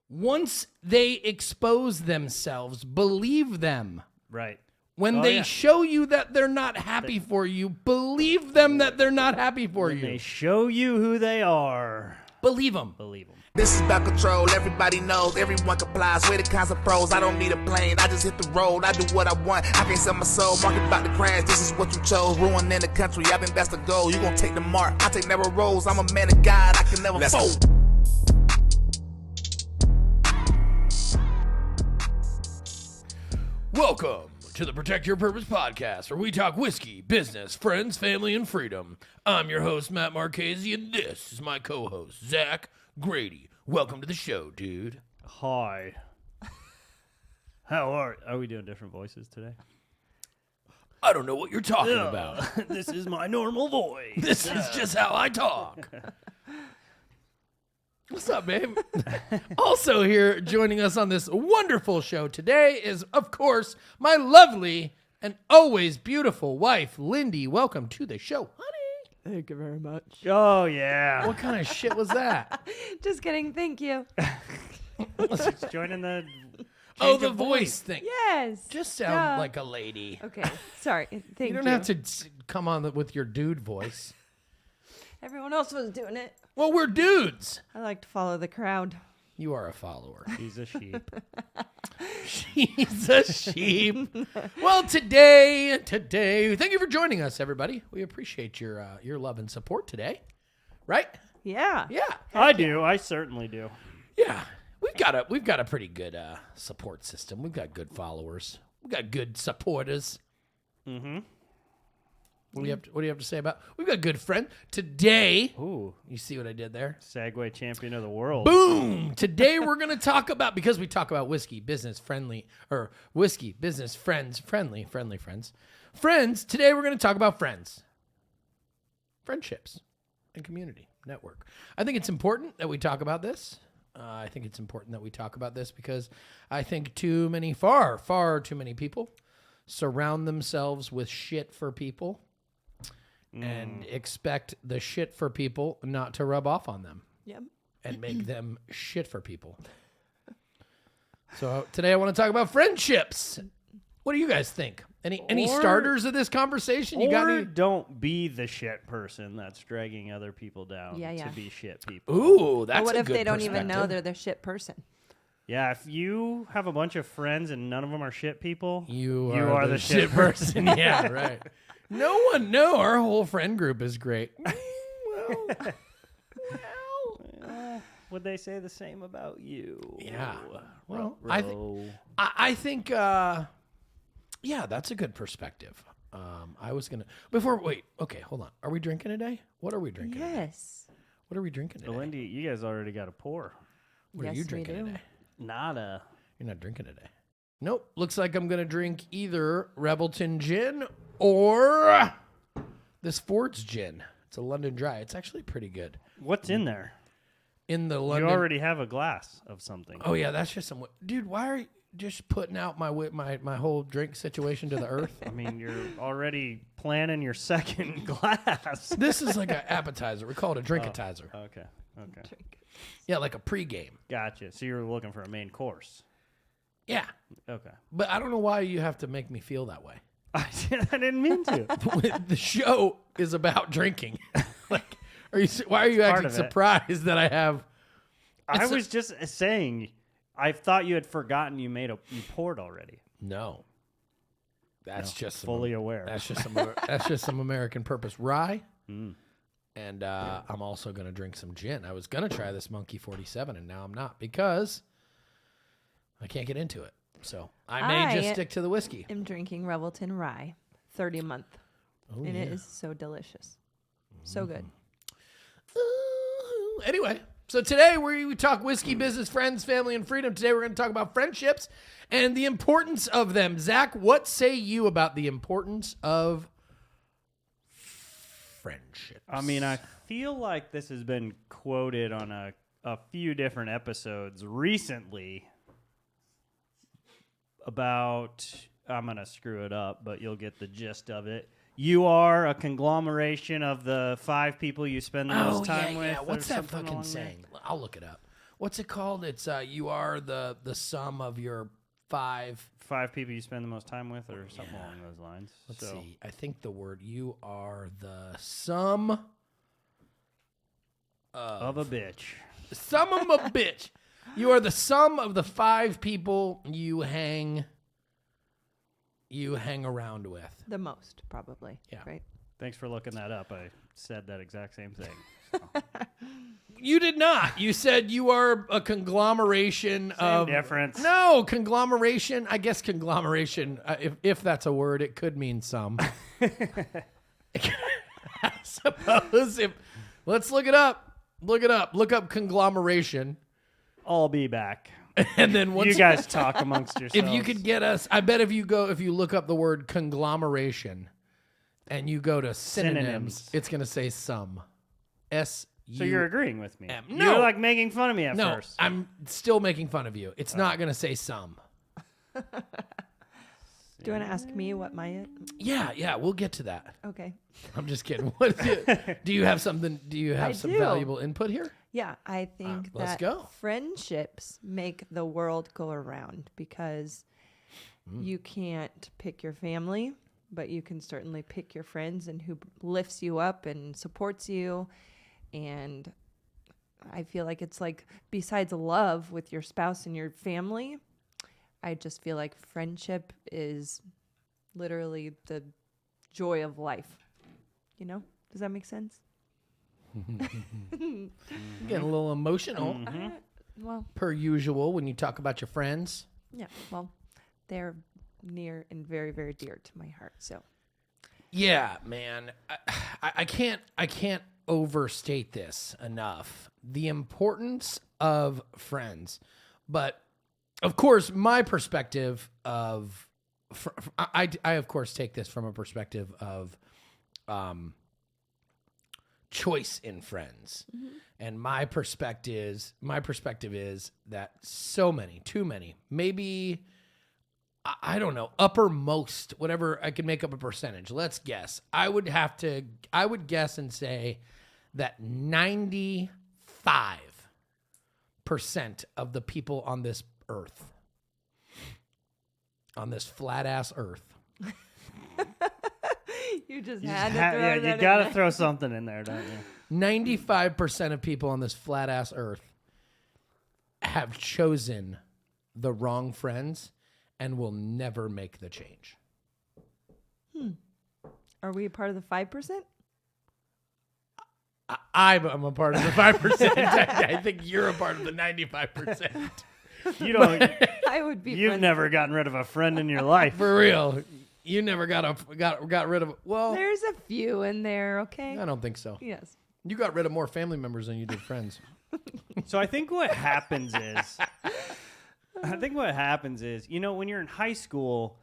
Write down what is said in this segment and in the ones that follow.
once they expose themselves, believe them. Right. When they show you that they're not happy for you, believe them that they're not happy for you. They show you who they are. Believe them. Believe them. This is about control, everybody knows, everyone complies. We're the kinds of pros, I don't need a plane, I just hit the road, I do what I want, I can't sell my soul, market about to crash, this is what you chose, ruining the country, I think that's the goal, you gon' take the mark, I take narrow roads, I'm a man of God, I can never fold. Welcome to the Protect Your Purpose podcast, where we talk whiskey, business, friends, family, and freedom. I'm your host, Matt Marchese, and this is my co-host, Zach Grady. Welcome to the show, dude. Hi. How are we doing different voices today? I don't know what you're talking about. This is my normal voice. This is just how I talk. What's up, babe? Also here joining us on this wonderful show today is, of course, my lovely and always beautiful wife, Lindy. Welcome to the show, honey. Thank you very much. Oh, yeah. What kind of shit was that? Just kidding. Thank you. Just joining the... Oh, the voice thing. Yes. Just sound like a lady. Okay. Sorry. Thank you. You don't have to come on with your dude voice. Everyone else was doing it. Well, we're dudes. I like to follow the crowd. You are a follower. He's a sheep. She's a sheep. Well, today, thank you for joining us, everybody. We appreciate your love and support today. Right? Yeah. Yeah. I do. I certainly do. Yeah. We've got a pretty good support system. We've got good followers. We've got good supporters. Mm-hmm. What do you have to say about? We've got a good friend today. Ooh. You see what I did there? Segway champion of the world. Boom! Today we're going to talk about, because we talk about whiskey, business friendly, or whiskey, business friends, friendly friends. Friends, today we're going to talk about friends. Friendships and community network. I think it's important that we talk about this. I think it's important that we talk about this because I think far too many people surround themselves with shit for people and expect the shit for people not to rub off on them. Yep. And make them shit for people. So today I want to talk about friendships. What do you guys think? Any starters of this conversation? You got any? Don't be the shit person that's dragging other people down Yeah. to be shit people. Ooh, that's But what a if good they don't even know perspective. they're the shit person? Yeah, if you have a bunch of friends and none of them are shit people, You are the shit person. Yeah, right. No, our whole friend group is great. Would they say the same about you? Yeah. Well, Ruh-roh. I think, yeah, that's a good perspective. I was going to, wait, okay, hold on. Are we drinking today? What are we drinking today? Yes. What are we drinking today? Lindy, you guys already got a pour. What are Yes, you we drinking do. today? Nada. You're not drinking today. Nope. Looks like I'm going to drink either Rebelton Gin or this Ford's Gin. It's a London Dry. It's actually pretty good. What's in there? In the London... You already have a glass of something. Oh, yeah, that's just some... Dude, why are you just putting out my whole drink situation to the earth? I mean, you're already planning your second glass. This is like an appetizer. We call it a drinkatizer. Okay. Yeah, like a pregame. Gotcha. So you're looking for a main course. Yeah. Okay. But I don't know why you have to make me feel that way. I didn't mean to. The show is about drinking. Like, why are you Part acting of it. surprised that I have... I was just saying, I thought you had forgotten you poured already. No. That's just fully aware. That's just some American Purpose rye. And I'm also going to drink some gin. I was going to try this Monkey 47, and now I'm not because I can't get into it. So I may just stick to the whiskey. I'm drinking Rebelton Rye, 30 a month. Oh, and it is so delicious. So good. Anyway, so today we talk whiskey, business, friends, family, and freedom. Today we're going to talk about friendships and the importance of them. Zach, what say you about the importance of friendships? I mean, I feel like this has been quoted on a few different episodes recently about, I'm going to screw it up, but you'll get the gist of it. You are a conglomeration of the 5 people you spend the most time with. Yeah. What's or that something fucking along saying? I'll look it up. what's it called? It's you are the sum of your 5. 5 people you spend the most time with, or something along those lines. Let's So, see. I think the word you are the sum of a bitch. sum of a bitch. You are the sum of the 5 people you hang around with. The most, probably. Yeah. Right. Thanks for looking that up. I said that exact same thing. You did not. You said you are a conglomeration of difference. No, conglomeration. I guess conglomeration. If that's a word, it could mean some. I suppose. Let's look it up. Look it up. Look up conglomeration, I'll be back. and then once You guys talk amongst yourselves. if you could get us, I bet if you look up the word conglomeration, and you go to synonyms. It's gonna say some. So you're agreeing with me? No. You're like making fun of me at No, first. I'm still making fun of you. It's not going to say some. Do you want to ask me what my? Yeah, we'll get to that. Okay. I'm just kidding. What is it? Do you have something? Do you have I some do. valuable input here? Yeah, I think let's that go. friendships make the world go around because you can't pick your family, but you can certainly pick your friends and who lifts you up and supports you. And I feel like it's like, besides love with your spouse and your family, I just feel like friendship is literally the joy of life. You know? Does that make sense? Getting a little emotional, Well, per usual, when you talk about your friends. yeah. Well, they're near and very, very dear to my heart. So Yeah, man. I can't overstate this enough. The importance of friends. But of course, my perspective of I of course take this from a perspective of choice in friends. And my perspective is that so many, too many, maybe I don't know, uppermost, whatever, I could make up a percentage. Let's guess. I would guess and say that 95% of the people on this earth, on this flat ass earth, you just You had just to ha- throw yeah, that you in got to there. throw something in there, don't you? 95% of people on this flat ass earth have chosen the wrong friends and will never make the change. Are we a part of the 5%? I'm a part of the 5%. I think you're a part of the 95%. You don't. I would be. You've friends. never gotten rid of a friend in your life. For real. You never got rid of, well, There's a few in there. Okay. I don't think so. Yes. You got rid of more family members than you did friends. So I think what happens is, you know, when you're in high school,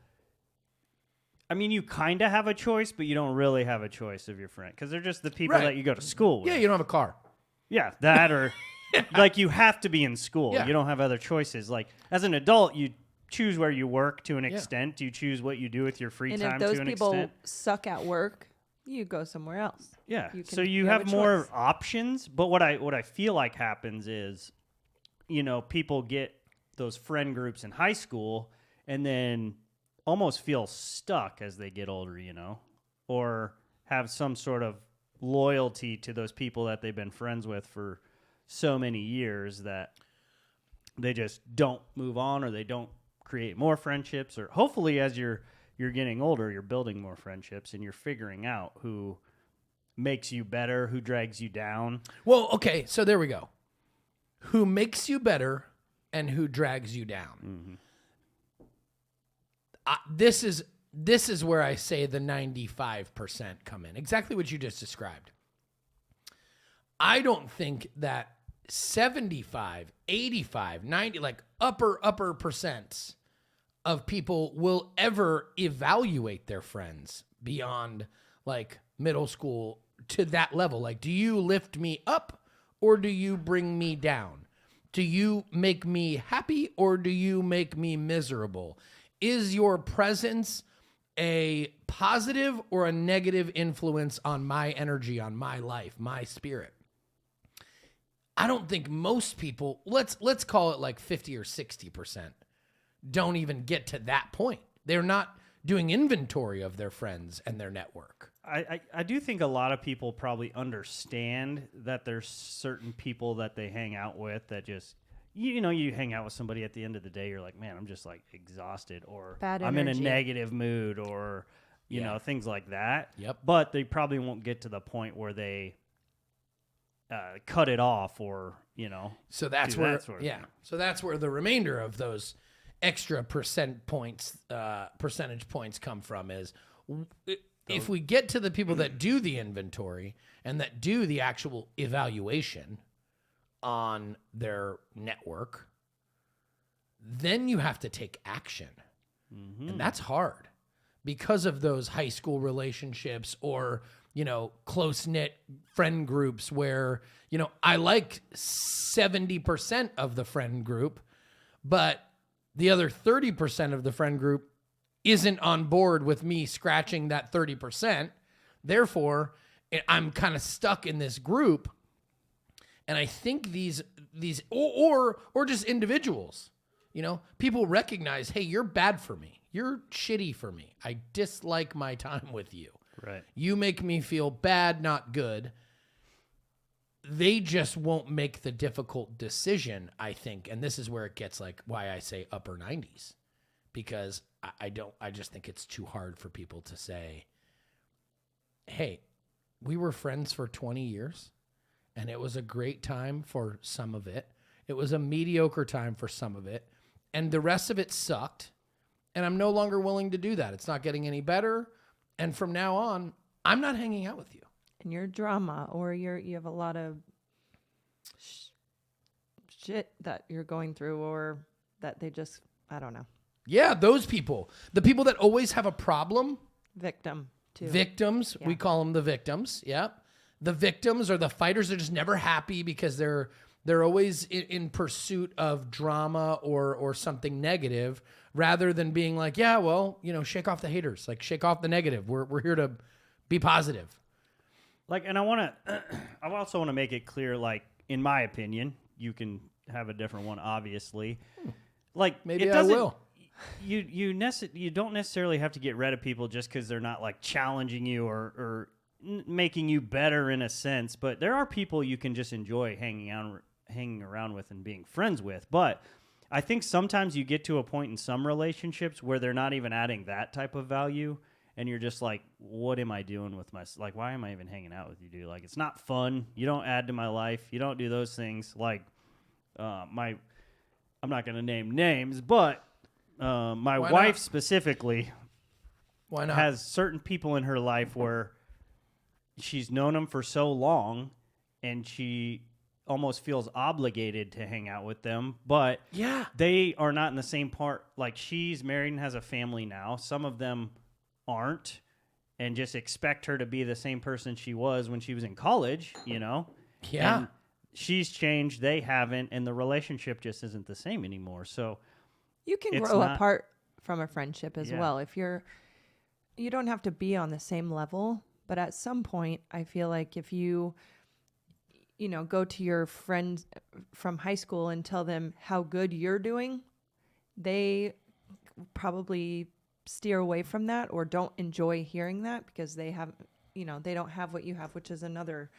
I mean, you kind of have a choice, but you don't really have a choice of your friend because they're just the people Right. that you go to school with. Yeah, you don't have a car. Yeah, that or like you have to be in school. Yeah. You don't have other choices. Like as an adult, you choose where you work to an Yeah. extent. You choose what you do with your free And time if those to an people extent. suck at work, you go somewhere else. Yeah. You So can- you you have have a more choice. options. But what I feel like happens is, you know, people get those friend groups in high school and then almost feel stuck as they get older, you know, or have some sort of loyalty to those people that they've been friends with for so many years that they just don't move on or they don't create more friendships. Or hopefully as you're getting older, you're building more friendships and you're figuring out who makes you better, who drags you down. Well, okay, so there we go. Who makes you better and who drags you down. This is where I say the 95% come in. Exactly what you just described. I don't think that 75, 85, 90, like upper percents of people will ever evaluate their friends beyond like middle school to that level. Like, do you lift me up or do you bring me down? Do you make me happy or do you make me miserable? Is your presence a positive or a negative influence on my energy, on my life, my spirit? I don't think most people, let's call it like 50 or 60%, don't even get to that point. They're not doing inventory of their friends and their network. I do think a lot of people probably understand that there's certain people that they hang out with that just, you know, you hang out with somebody at the end of the day, you're like, man, I'm just like exhausted, or Bad I'm in a energy. negative mood, or, you Yeah. know, things like that. Yep. But they probably won't get to the point where they cut it off, or, you know. So that's do where, that sort of thing. So that's where the remainder of those extra percentage points come from is if we get to the people that do the inventory and that do the actual evaluation on their network, then you have to take action. And that's hard because of those high school relationships or, you know, close-knit friend groups where, you know, I like 70% of the friend group, but the other 30% of the friend group isn't on board with me scratching that 30%. Therefore, I'm kind of stuck in this group. And I think these or just individuals, you know, people recognize, hey, you're bad for me. You're shitty for me. I dislike my time with you. Right. You make me feel bad, not good. They just won't make the difficult decision, I think. And this is where it gets like why I say upper 90s, because I just think it's too hard for people to say, hey, we were friends for 20 years and it was a great time for some of it. It was a mediocre time for some of it. And the rest of it sucked. And I'm no longer willing to do that. It's not getting any better. And from now on, I'm not hanging out with you. And you're drama, or you have a lot of shit that you're going through, or that they just, I don't know, Yeah, those people. The people that always have a problem. victim too. Victims. Yeah. We call them the victims. Yep. The victims or the fighters are just never happy because they're always in pursuit of drama or something negative, rather than being like, yeah, well, you know, shake off the haters, like shake off the negative. We're here to be positive. Like, and I also want to make it clear, like, in my opinion, you can have a different one, obviously. Like, Maybe it I doesn't, will. You don't necessarily have to get rid of people just because they're not like challenging you or making you better in a sense. But there are people you can just enjoy hanging around with and being friends with. But I think sometimes you get to a point in some relationships where they're not even adding that type of value. And you're just like, what am I doing with like, why am I even hanging out with you, dude? Like, it's not fun. You don't add to my life. You don't do those things. Like, I'm not going to name names, but my Why wife not? specifically Why not? has certain people in her life where she's known them for so long and she almost feels obligated to hang out with them, but Yeah. they are not in the same part. Like, she's married and has a family now. Some of them aren't, and just expect her to be the same person she was when she was in college, you know? Yeah. And she's changed, they haven't, and the relationship just isn't the same anymore. So You can it's grow not- apart from a friendship as Yeah. well. If you don't have to be on the same level, but at some point, I feel like if you go to your friends from high school and tell them how good you're doing, they probably steer away from that or don't enjoy hearing that because they have, they don't have what you have, which is another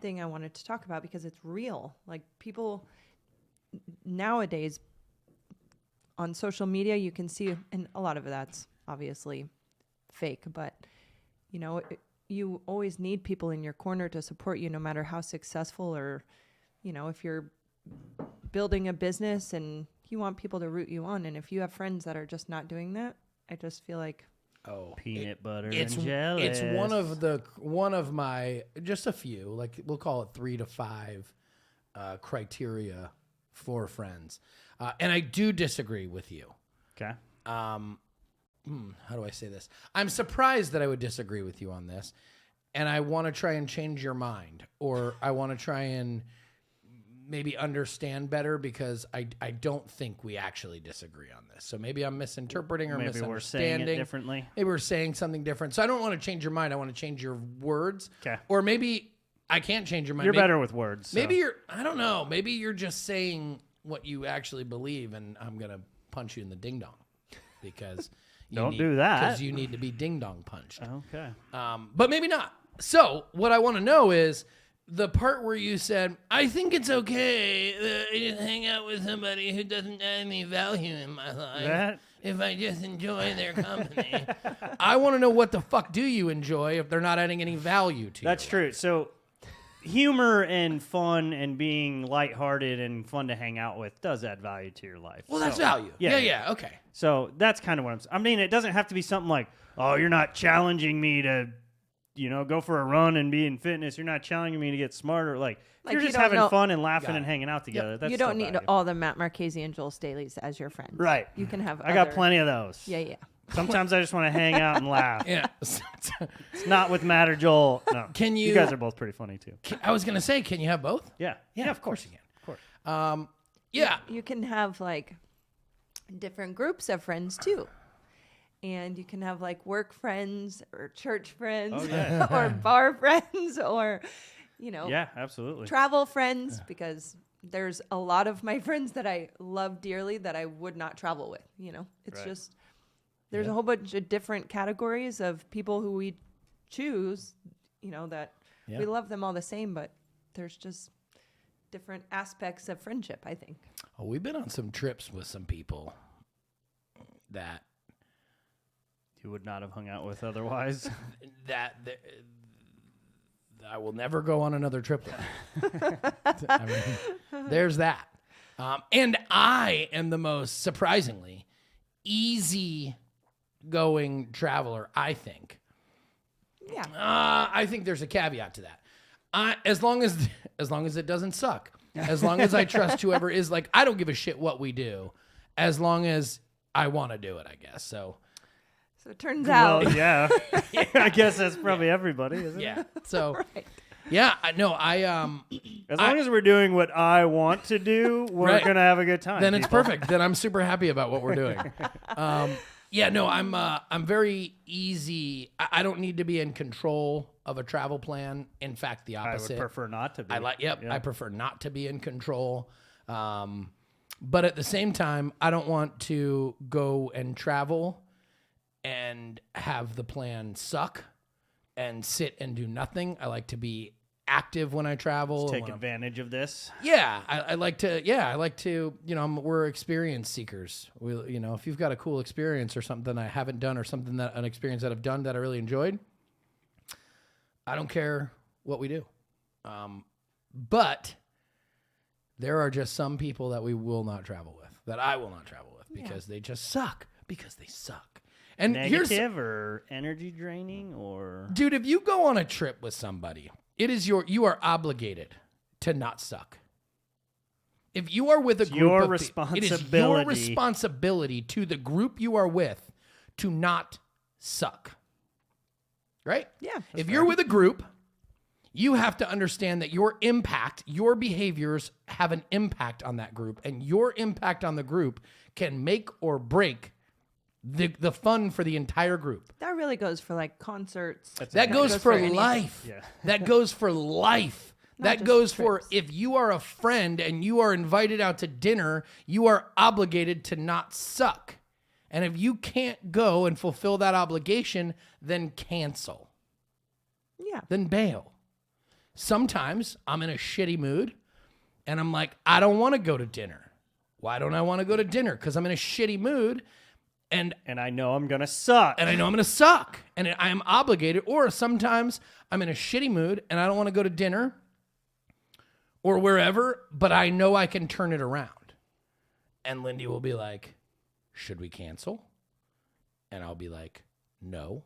thing I wanted to talk about because it's real. Like, people nowadays on social media, you can see, and a lot of that's obviously fake, but you always need people in your corner to support you no matter how successful or, if you're building a business and you want people to root you on. And if you have friends that are just not doing that, I just feel like, peanut butter It's and jelly. it's one of my, just a few, like we'll call it 3 to 5 criteria for friends. And I do disagree with you. Okay. How do I say this? I'm surprised that I would disagree with you on this. And I want to try and change your mind, or I want to try and maybe understand better, because I don't think we actually disagree on this. So maybe I'm misinterpreting or Maybe we're misunderstanding. saying it differently. Maybe we're saying something different. So I don't want to change your mind. I want to change your words. Okay. Or maybe I can't change your mind. You're Maybe- better with words. So. Maybe you're, I don't know. Maybe you're just saying what you actually believe, and I'm going to punch you in the ding dong because Don't do that. Because you need to be ding dong punched. Okay. But maybe not. So what I want to know is the part where you said, I think it's okay to hang out with somebody who doesn't add any value in my life. That- If I just enjoy their company. I want to know what the fuck do you enjoy if they're not adding any value to you. That's true. So humor and fun and being lighthearted and fun to hang out with does add value to your life. Well, that's So, value. Yeah, okay. So that's kind of what I'm saying. I mean, it doesn't have to be something like, oh, you're not challenging me to, go for a run and be in fitness. You're not challenging me to get smarter. Like Like, you're you just don't having know- fun and laughing Got and it. hanging out together. That's You don't still need value. all the Matt Marchese and Joel Staley's as your friends. Right. You can have I got other- plenty of those. Yeah. Sometimes I just want to hang out and laugh. Yeah. It's not with Matt or Joel. No. Can You you- guys are both pretty funny too. I was going to say, can you have both? Yeah. Yeah, of course you can. Of course. Yeah. You can have like different groups of friends too. And you can have like work friends or church friends Oh, yeah. or bar friends or, Yeah, absolutely. travel friends because there's a lot of my friends that I love dearly that I would not travel with, It's Right. just there's a whole bunch of different categories of people who we choose, that Yeah. we love them all the same, but there's just different aspects of friendship, I think. Oh, we've been on some trips with some people that You would not have hung out with otherwise. that I will never go on another trip with. I mean, there's that. And I am the most surprisingly easy going traveler, I think. Yeah. I think there's a caveat to that. As long as it doesn't suck. As long as I trust whoever is like, I don't give a shit what we do, as long as I want to do it, I guess. So So it turns Well, out. yeah. I guess that's probably everybody, isn't it? yeah. So Right. yeah, I As long as we're doing what I want to do, we're Right. gonna have a good time. then it's people. perfect. Then I'm super happy about what we're doing. Yeah, no, I'm very easy. I don't need to be in control of a travel plan. In fact, the I opposite. would prefer not to be. Yep. Yeah. I prefer not to be in control. But at the same time, I don't want to go and travel and have the plan suck and sit and do nothing. I like to be active when I travel. Take when I'm- advantage of this. Yeah, I like to. Yeah, I like to. We're experience seekers. If you've got a cool experience or something I haven't done, or an experience that I've done that I really enjoyed, I don't care what we do. But there are just some people that we will not travel with, that I will not travel with, because they just suck. Because they suck. And Negative or energy draining or dude, if you go on a trip with somebody, you are obligated to not suck. If you are with a group your of it is your responsibility. responsibility to the group you are with to not suck. Right? Yeah. If you're with a group, you have to understand that your behaviors have an impact on that group, and your impact on the group can make or break the fun for the entire group. That really goes for like concerts. That goes for anything. life. Yeah. That goes for life. That just goes for trips. if you are a friend and you are invited out to dinner, you are obligated to not suck. And if you can't go and fulfill that obligation, then cancel. Yeah. Then bail. Sometimes I'm in a shitty mood and I'm like, I don't want to go to dinner. Why don't I want to go to dinner? Because I'm in a shitty mood and and I know I'm gonna suck. I know I'm going to suck and I am obligated. Or sometimes I'm in a shitty mood and I don't want to go to dinner or wherever, but I know I can turn it around. And Lindy will be like, should we cancel? And I'll be like, no,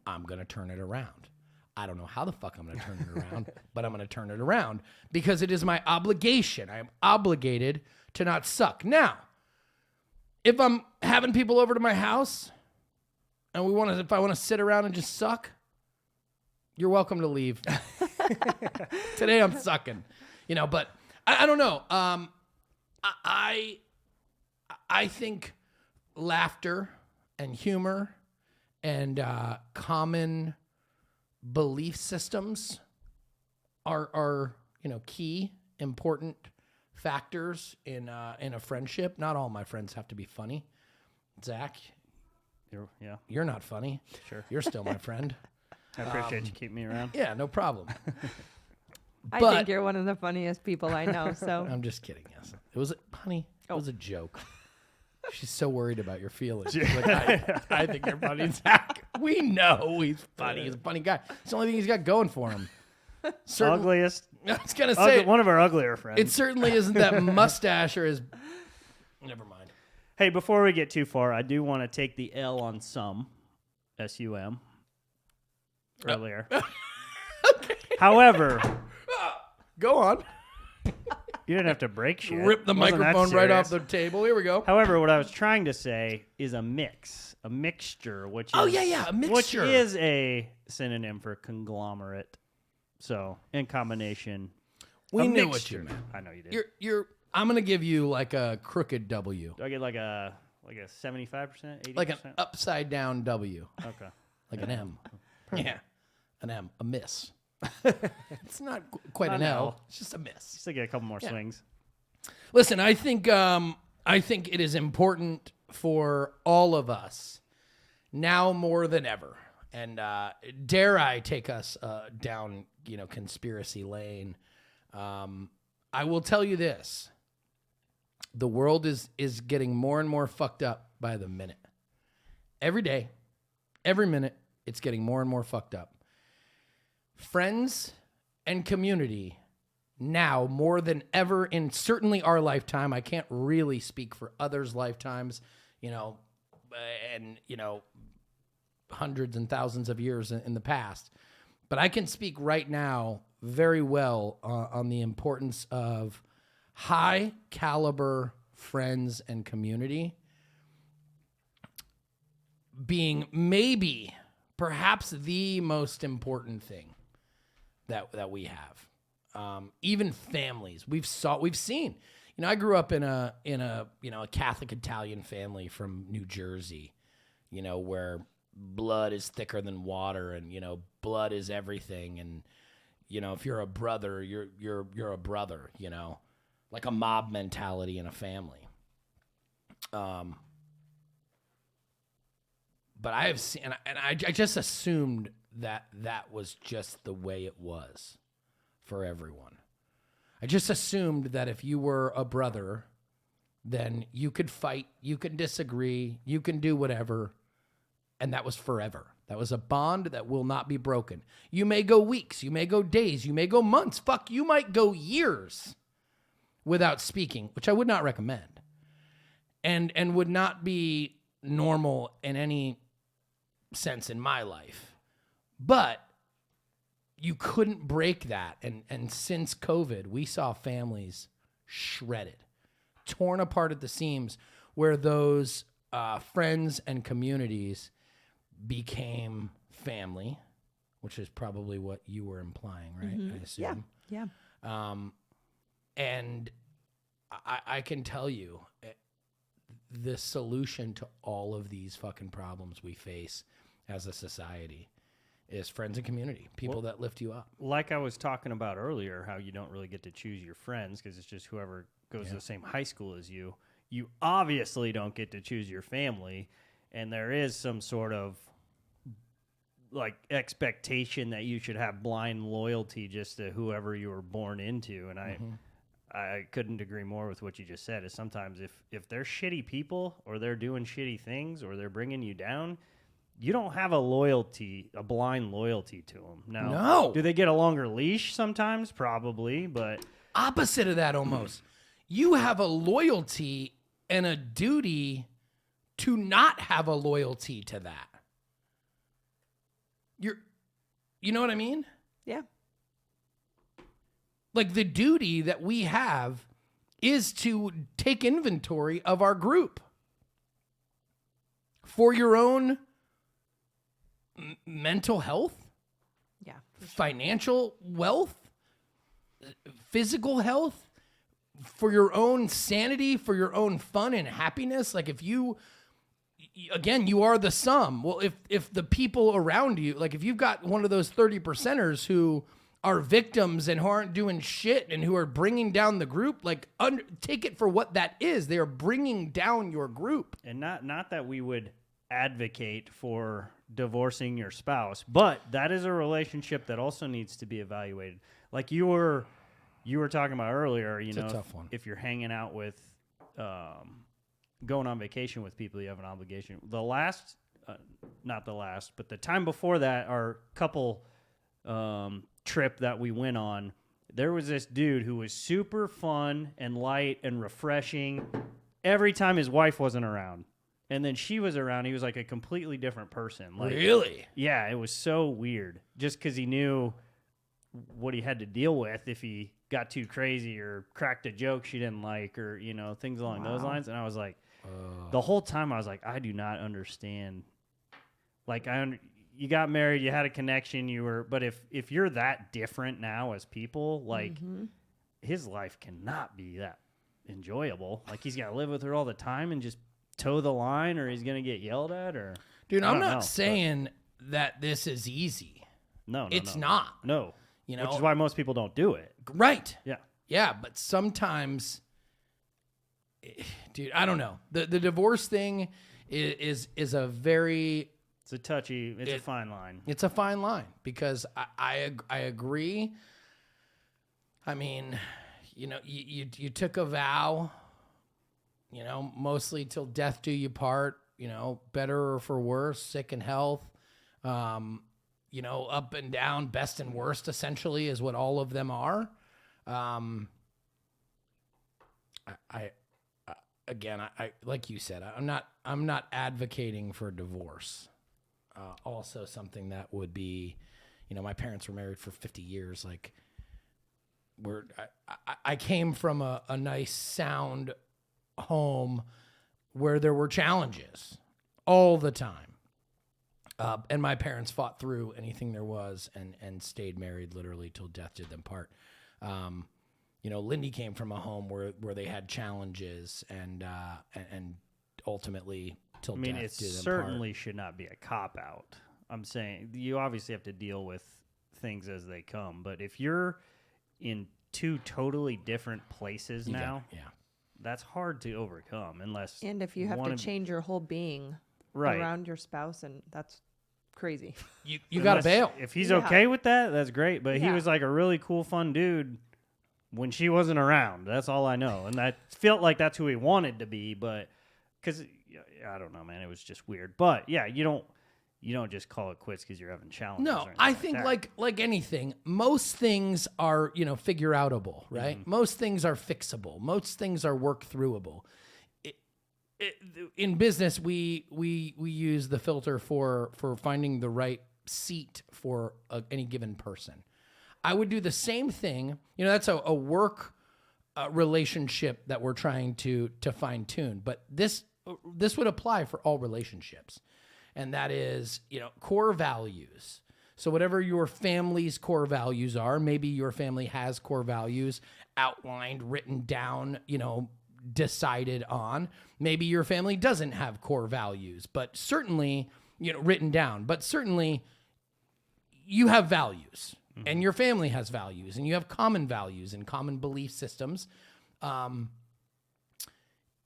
I'm going to turn it around. I don't know how the fuck I'm going to turn it around, but I'm going to turn it around because it is my obligation. I am obligated to not suck. Now, if I'm having people over to my house and if I want to sit around and just suck, you're welcome to leave. Today I'm sucking, but I don't know. I think laughter and humor and common belief systems are key important factors in a friendship. Not all my friends have to be funny. Zach, Yeah, you're not funny. sure. You're still my friend. I appreciate you keeping me around. Yeah, no problem. I But- think you're one of the funniest people I know. So I'm just kidding. Yes, it was honey. It was a joke. She's so worried about your feelings. She's like, I think you're funny, Zach. We know he's funny. He's a funny guy. It's the only thing he's got going for him. Ugliest. I was gonna say One of our uglier friends. it certainly isn't that mustache or his. Never mind. Hey, before we get too far, I do want to take the L on some, S-U-M, earlier. Okay. However, Go on. you didn't have to break shit. Rip the It wasn't that microphone right off the serious. table. Here we go. However, what I was trying to say is a mixture, which is, Oh, yeah, a which mixture. is a synonym for conglomerate. So, in combination, We a knew what mixture. you meant. I know you did. You're. I'm gonna give you like a crooked W, Do I get like a 75%, 80%? like an upside down W, Okay. like an M. Yeah, an M, a miss. It's not quite Not an an L. L. It's just a miss. Just to get a couple more swings. Listen, I think it is important for all of us now more than ever, and dare I take us down, conspiracy lane. I will tell you this: the world is getting more and more fucked up by the minute. Every day, every minute, it's getting more and more fucked up. Friends and community now more than ever in certainly our lifetime. I can't really speak for others' lifetimes, and hundreds and thousands of years in the past. But I can speak right now very well on the importance of high caliber friends and community being perhaps the most important thing that we have. Even families, we've seen. I grew up in a Catholic Italian family from New Jersey, where blood is thicker than water, and blood is everything, and if you're a brother, you're a brother, like a mob mentality in a family. But I have seen, and I just assumed that was just the way it was for everyone. I just assumed that if you were a brother, then you could fight, you can disagree, you can do whatever, and that was forever. That was a bond that will not be broken. You may go weeks, you may go days, you may go months, fuck, you might go years without speaking, which I would not recommend, and would not be normal in any sense in my life. But you couldn't break that. And since COVID, we saw families shredded, torn apart at the seams, where those friends and communities became family, which is probably what you were implying, right? Mm-hmm. I assume. yeah. And I can tell you, the solution to all of these fucking problems we face as a society is friends and community, people that lift you up. Like I was talking about earlier, how you don't really get to choose your friends because it's just whoever goes to the same high school as you. You obviously don't get to choose your family, and there is some sort of like expectation that you should have blind loyalty just to whoever you were born into. And I couldn't agree more with what you just said. Is sometimes if they're shitty people or they're doing shitty things or they're bringing you down, you don't have a blind loyalty to them. No. Do they get a longer leash sometimes? Probably, but Opposite of that almost. You have a loyalty and a duty to not have a loyalty to that. You know what I mean? Yeah. Like the duty that we have is to take inventory of our group for your own mental health, Yeah. financial wealth, physical health, for your own sanity, for your own fun and happiness. Like if you are the sum. Well, if the people around you, like if you've got one of those 30%ers who are victims and who aren't doing shit and who are bringing down the group, like take it for what that is. They are bringing down your group. And not that we would advocate for divorcing your spouse, but that is a relationship that also needs to be evaluated. Like you were talking about earlier, It's a tough one. if you're hanging out with, going on vacation with people, you have an obligation. Not the last, but the time before that, our couple trip that we went on, there was this dude who was super fun and light and refreshing every time his wife wasn't around. And then she was around, he was like a completely different person. Like, Really? yeah, it was so weird. Just because he knew what he had to deal with if he got too crazy or cracked a joke she didn't like, or things along those lines. And I was like, the whole time I was like, I do not understand. Like, you got married, you had a connection, but if you're that different now as people, like his life cannot be that enjoyable. Like he's got to live with her all the time and just toe the line, or he's gonna get yelled at, or Dude, I'm not saying that this is easy. No, It's not. No, You know, which is why most people don't do it. Right. Yeah. Yeah, but sometimes, dude, I don't know. The divorce thing is a very It's a fine line. It's a fine line because I agree. I mean, you took a vow, mostly till death do you part, better or for worse, sick and health, up and down, best and worst, essentially, is what all of them are. Again, like you said, I'm not advocating for divorce. Also something that would be, my parents were married for 50 years. Like I came from a nice sound home where there were challenges all the time. And my parents fought through anything there was and stayed married literally till death did them part. Lindy came from a home where they had challenges and ultimately till death did them part. It certainly should not be a cop-out. I'm saying you obviously have to deal with things as they come, but if you're in two totally different places now, that's hard to overcome unless... And if you have to change your whole being around your spouse, and that's crazy. You got to bail. If he's okay with that, that's great, but he was like a really cool, fun dude when she wasn't around. That's all I know. And I felt like that's who he wanted to be, but... Because, I don't know, man, it was just weird. But, yeah, you don't just call it quits because you're having challenges. No, I think like anything, most things are, figure outable, right? Mm-hmm. Most things are fixable. Most things are work throughable. In business, we use the filter for finding the right seat for any given person. I would do the same thing. That's a work relationship that we're trying to fine tune, but this would apply for all relationships. And that is, core values. So whatever your family's core values are, maybe your family has core values outlined, written down, decided on. Maybe your family doesn't have core values, but certainly, written down. But certainly you have values, and your family has values, and you have common values and common belief systems.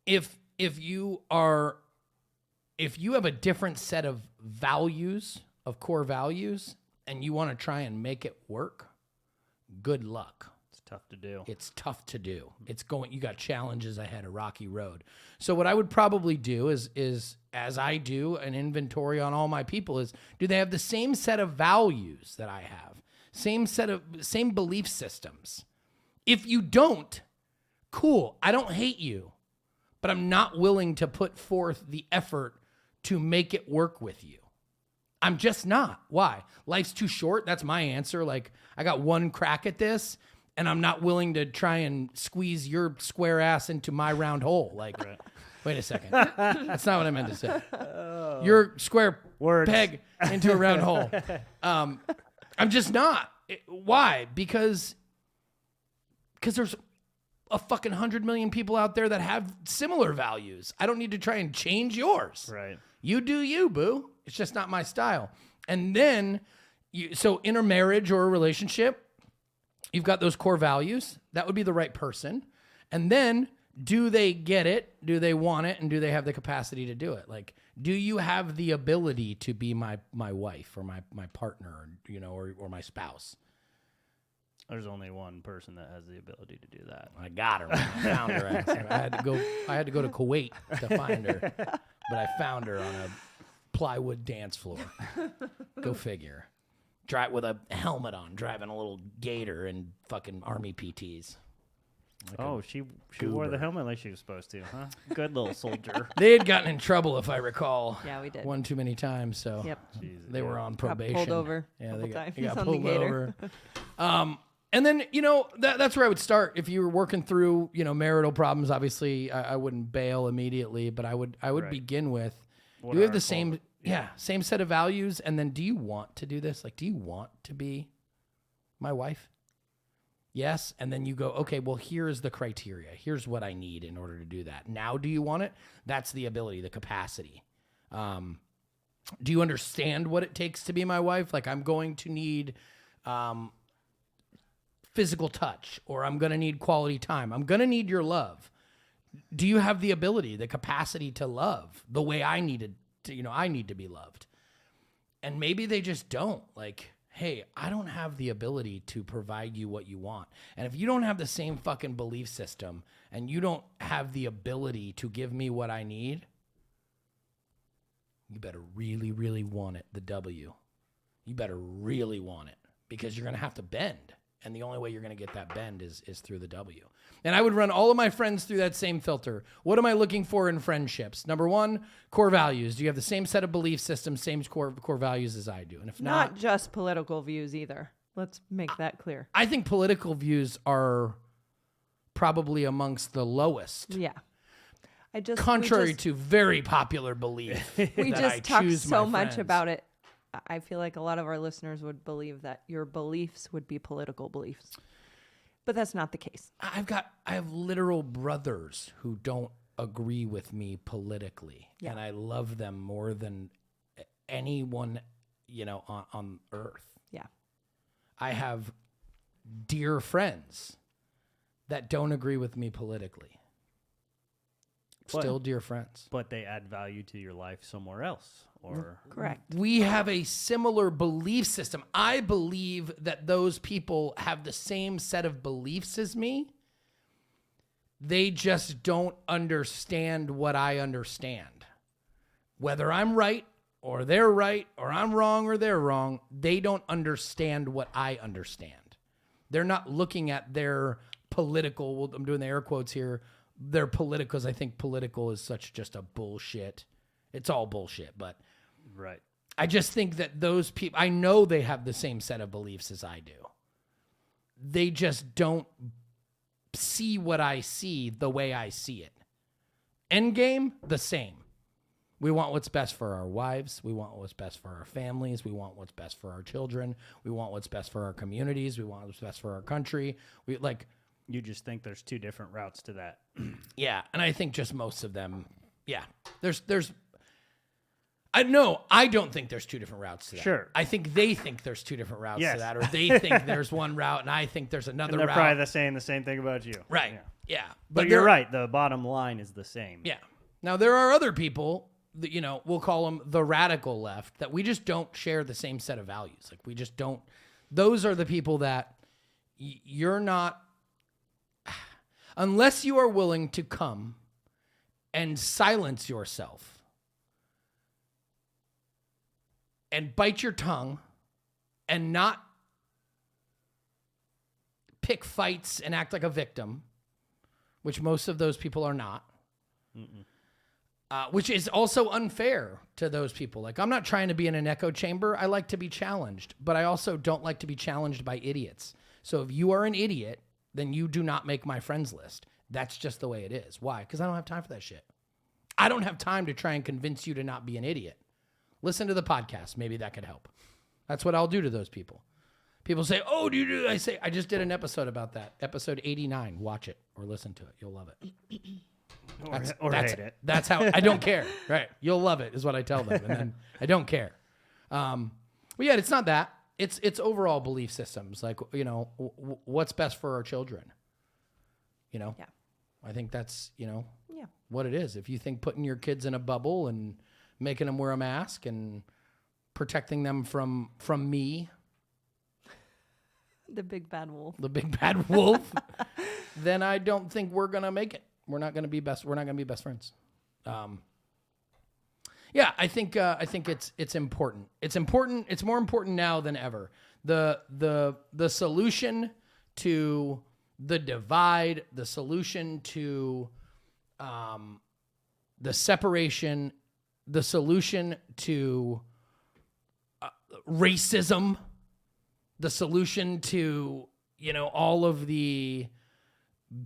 If you have a different set of values, of core values, and you want to try and make it work, good luck. It's tough to do. It's tough to do. You got challenges ahead, a rocky road. So what I would probably do is as I do an inventory on all my people is, do they have the same set of values that I have? Same belief systems? If you don't, cool. I don't hate you, but I'm not willing to put forth the effort to make it work with you. I'm just not. Why? Life's too short. That's my answer. Like, I got one crack at this, and I'm not willing to try and squeeze your square ass into my round hole. Like, wait a second. That's not what I meant to say. Your square peg into a round hole. I'm just not. Why? Because there's a fucking 100 million people out there that have similar values. I don't need to try and change yours. Right. You do you, boo. It's just not my style. And then, so in a marriage or a relationship, you've got those core values. That would be the right person. And then do they get it? Do they want it? And do they have the capacity to do it? Like, do you have the ability to be my wife or my partner, you know, or my spouse? There's only one person that has the ability to do that. I got her. Man. I found her. I had to go to Kuwait to find her, but I found her on a plywood dance floor. Go figure. Drive with a helmet on, driving a little gator and fucking army PTs. Like she wore the helmet like she was supposed to, huh? Good little soldier. They had gotten in trouble, if I recall. Yeah, we did. One too many times, so Yep. they were on Got probation. pulled over. Yeah, Couple they got times on the pulled gator. over. And then, you know, that's where I would start. If you were working through, you know, marital problems, obviously I wouldn't bail immediately, but I would Right. begin with, What do we have are the our same, goals? same set of values? And then do you want to do this? Like, do you want to be my wife? Yes. And then you go, okay, well, here's the criteria. Here's what I need in order to do that. Now, do you want it? That's the ability, the capacity. Do you understand what it takes to be my wife? Like, I'm going to need physical touch, or I'm going to need quality time. I'm going to need your love. Do you have the ability, the capacity to love the way I needed to, you know, I need to be loved? And maybe they just don't. Like, hey, I don't have the ability to provide you what you want. And if you don't have the same fucking belief system and you don't have the ability to give me what I need, you better really, really want it, the W. You better really want it, because you're going to have to bend. And the only way you're going to get that bend is through the W. And I would run all of my friends through that same filter. What am I looking for in friendships? Number one, core values. Do you have the same set of belief systems, same core values as I do? And if Not just political views either. Let's make that clear. I think political views are probably amongst the lowest. Yeah. Contrary to very popular belief. we that just I talked choose so my much friends. about it. I feel like a lot of our listeners would believe that your beliefs would be political beliefs. But that's not the case. I have literal brothers who don't agree with me politically. Yeah. And I love them more than anyone, you know, on earth. Yeah. I have dear friends that don't agree with me politically. Still dear friends. But they add value to your life somewhere else. Or Correct. We have a similar belief system. I believe that those people have the same set of beliefs as me. They just don't understand what I understand. Whether I'm right or they're right, or I'm wrong or they're wrong, they don't understand what I understand. They're not looking at their political, well, I'm doing the air quotes here, their political, because I think political is such just a bullshit. It's all bullshit, but right. I just think that those people, I know they have the same set of beliefs as I do. They just don't see what I see the way I see it. End game, the same. We want what's best for our wives. We want what's best for our families. We want what's best for our children. We want what's best for our communities. We want what's best for our country. We like. You just think there's two different routes to that. Yeah, and I think just most of them. Yeah, there's. I don't think there's two different routes to that. Sure. I think they think there's two different routes Yes. to that, or they think there's one route, and I think there's another And they're route. probably saying the same thing about you. Right. Yeah. Yeah. But you're right. The bottom line is the same. Yeah. Now there are other people that, you know, we'll call them the radical left, that we just don't share the same set of values. Like, we just don't. Those are the people that you're not, unless you are willing to come and silence yourself and bite your tongue and not pick fights and act like a victim, which most of those people are not, which is also unfair to those people. Like, I'm not trying to be in an echo chamber. I like to be challenged, but I also don't like to be challenged by idiots. So if you are an idiot, then you do not make my friends list. That's just the way it is. Why? Because I don't have time for that shit. I don't have time to try and convince you to not be an idiot. Listen to the podcast. Maybe that could help. That's what I'll do to those people. People say, oh, do you do? I say, I just did an episode about that. Episode 89. Watch it or listen to it. You'll love it. Or hate it. That's how, I don't care. Right. You'll love it is what I tell them. And then I don't care. But yeah, it's not that. It's overall belief systems. Like, what's best for our children? Yeah. I think that's, Yeah. what it is. If you think putting your kids in a bubble and making them wear a mask and protecting them from me, The big bad wolf. the big bad wolf, then I don't think we're gonna make it. We're not gonna be best. We're not gonna be best friends. Yeah, I think it's important. It's important. It's more important now than ever. The solution to the divide, the solution to the separation, the solution to racism, the solution to all of the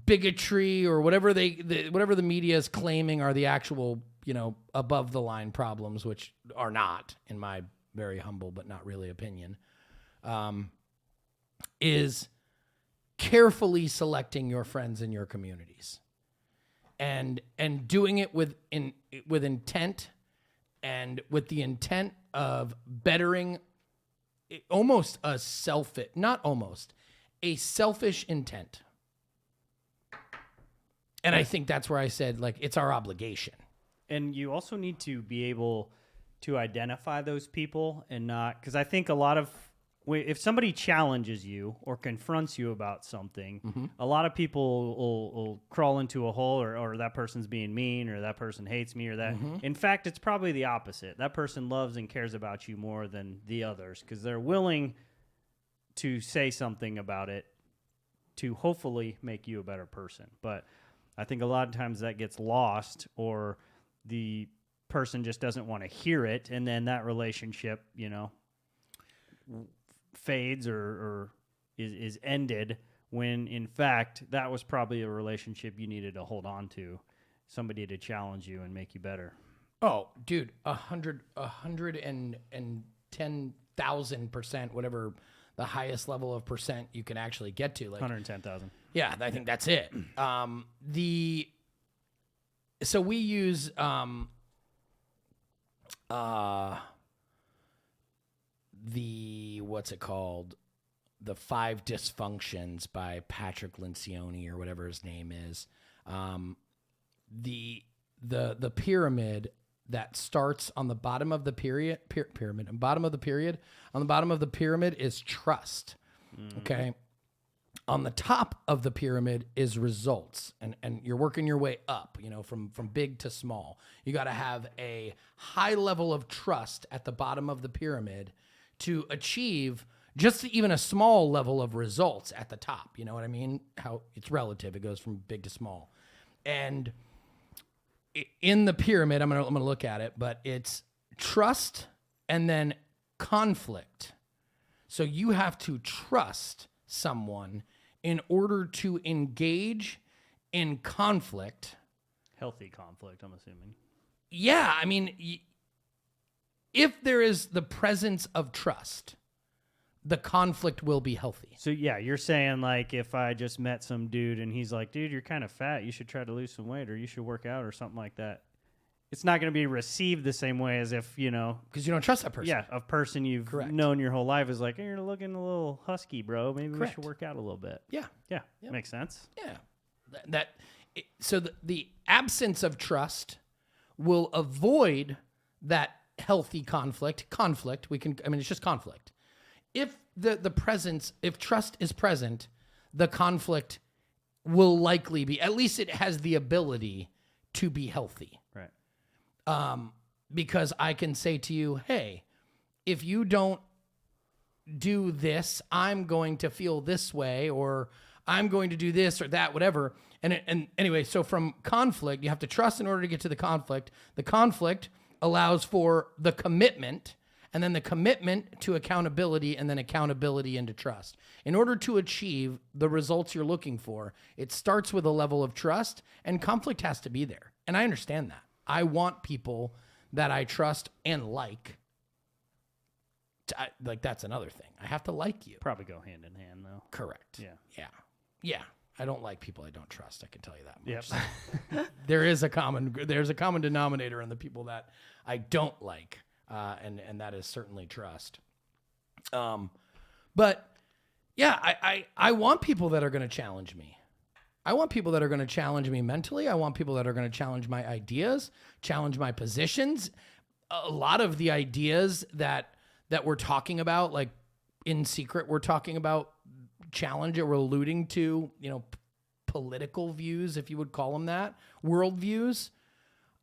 bigotry or whatever whatever the media is claiming are the actual above the line problems, which are not, in my very humble but not really opinion, is carefully selecting your friends in your communities and doing it with intent and with the intent of bettering a selfish intent. And I think that's where I said, like, it's our obligation. And you also need to be able to identify those people and not, because I think a lot of, if somebody challenges you or confronts you about something, a lot of people will crawl into a hole or that person's being mean or that person hates me or that. In fact, it's probably the opposite. That person loves and cares about you more than the others because they're willing to say something about it to hopefully make you a better person. But I think a lot of times that gets lost or the person just doesn't want to hear it, and then that relationship, fades or is ended when, in fact, that was probably a relationship you needed to hold on to, somebody to challenge you and make you better. Oh, dude, 110,000%, whatever the highest level of percent you can actually get to. Like 110,000. Yeah, I think that's it. So we use what's it called? The 5 Dysfunctions by Patrick Lencioni or whatever his name is. The pyramid that starts on the bottom of the pyramid. On the bottom of the pyramid is trust. Okay. On the top of the pyramid is results, and you're working your way up, from big to small. You got to have a high level of trust at the bottom of the pyramid to achieve just even a small level of results at the top. You know what I mean? How it's relative. It goes from big to small. And in the pyramid, I'm gonna look at it, but it's trust and then conflict. So you have to trust someone in order to engage in conflict. Healthy conflict, I'm assuming. Yeah, I mean, if there is the presence of trust, the conflict will be healthy. So, yeah, you're saying, like, if I just met some dude and he's like, dude, you're kind of fat, you should try to lose some weight or you should work out or something like that. It's not going to be received the same way as if, because you don't trust that person. Yeah, a person you've Correct. known your whole life is like, hey, you're looking a little husky, bro. Maybe Correct. we should work out a little bit. Yeah. Yeah, Yep. Makes sense. Yeah. So the absence of trust will avoid that healthy conflict. It's just conflict. If if trust is present, the conflict will likely be, at least it has the ability to be healthy. Right. Because I can say to you, hey, if you don't do this, I'm going to feel this way, or I'm going to do this or that, whatever. And anyway, so from conflict, you have to trust in order to get to the conflict. The conflict allows for the commitment, and then the commitment to accountability, and then accountability into trust. In order to achieve the results you're looking for, it starts with a level of trust, and conflict has to be there. And I understand that. I want people that I trust and like. That's another thing. I have to like you. Probably go hand in hand, though. Correct. Yeah. Yeah. I don't like people I don't trust. I can tell you that much. Yep. There's a common denominator in the people that I don't like, and that is certainly trust. But yeah, I want people that are going to challenge me. I want people that are going to challenge me mentally. I want people that are going to challenge my ideas, challenge my positions. A lot of the ideas that we're talking about, like in secret, we're talking about challenge, or we're alluding to, political views, if you would call them that, world views.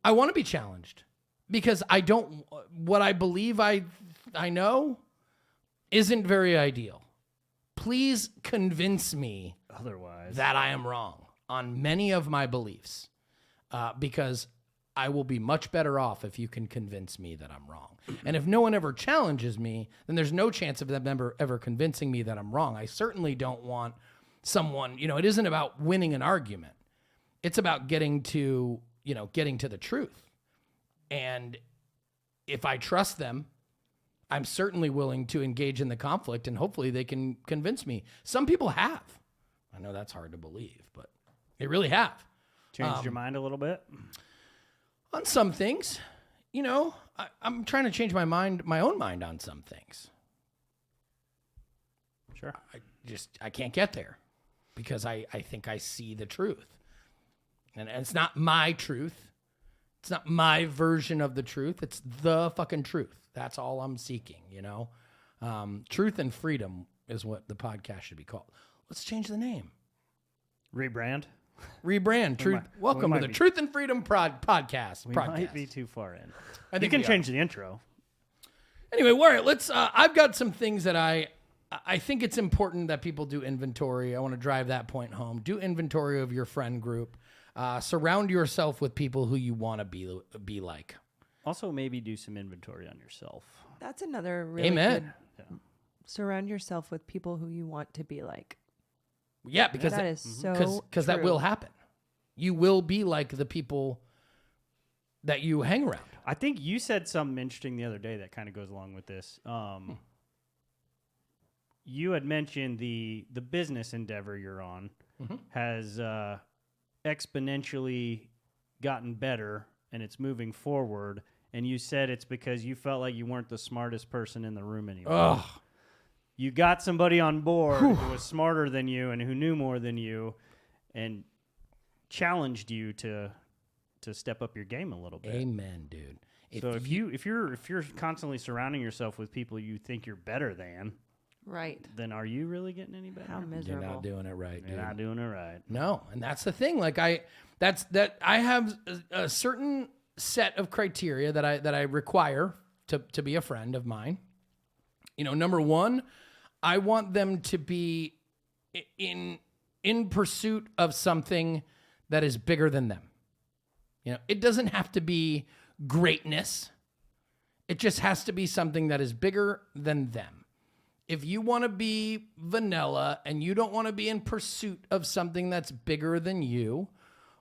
I want to be challenged because what I believe I know isn't very ideal. Please convince me Otherwise, that I am wrong on many of my beliefs, because I will be much better off if you can convince me that I'm wrong. And if no one ever challenges me, then there's no chance of them ever convincing me that I'm wrong. I certainly don't want someone, it isn't about winning an argument. It's about getting to the truth. And if I trust them, I'm certainly willing to engage in the conflict, and hopefully they can convince me. Some people have. I know that's hard to believe, but they really have. changed your mind a little bit. On some things, I'm trying to change my own mind on some things. Sure. I can't get there because I think I see the truth. And it's not my truth. It's not my version of the truth. It's the fucking truth. That's all I'm seeking, Truth and freedom is what the podcast should be called. Let's change the name. Rebrand. Rebrand. Truth. Welcome to the Truth and Freedom podcast. We might be too far in. I think you can we are. change the intro. Anyway, all right, let's. I've got some things that I think it's important that people do inventory. I want to drive that point home. Do inventory of your friend group. Surround yourself with people who you want to be like. Also, maybe do some inventory on yourself. That's another really Amen. good. Surround yourself with people who you want to be like. Yeah, because that is so because that true. will happen. You will be like the people that you hang around. I think you said something interesting the other day that kind of goes along with this. You had mentioned the business endeavor you're on has exponentially gotten better, and it's moving forward. And you said it's because you felt like you weren't the smartest person in the room anymore. Ugh. You got somebody on board who was smarter than you and who knew more than you, and challenged you to step up your game a little bit. Amen, dude. So if you're constantly surrounding yourself with people you think you're better than, Right. then are you really getting any better? How You're miserable. not doing it right, dude. You're not doing it right. No, and that's the thing. Like I have a certain set of criteria that I require to be a friend of mine. Number one, I want them to be in pursuit of something that is bigger than them. It doesn't have to be greatness. It just has to be something that is bigger than them. If you want to be vanilla and you don't want to be in pursuit of something that's bigger than you,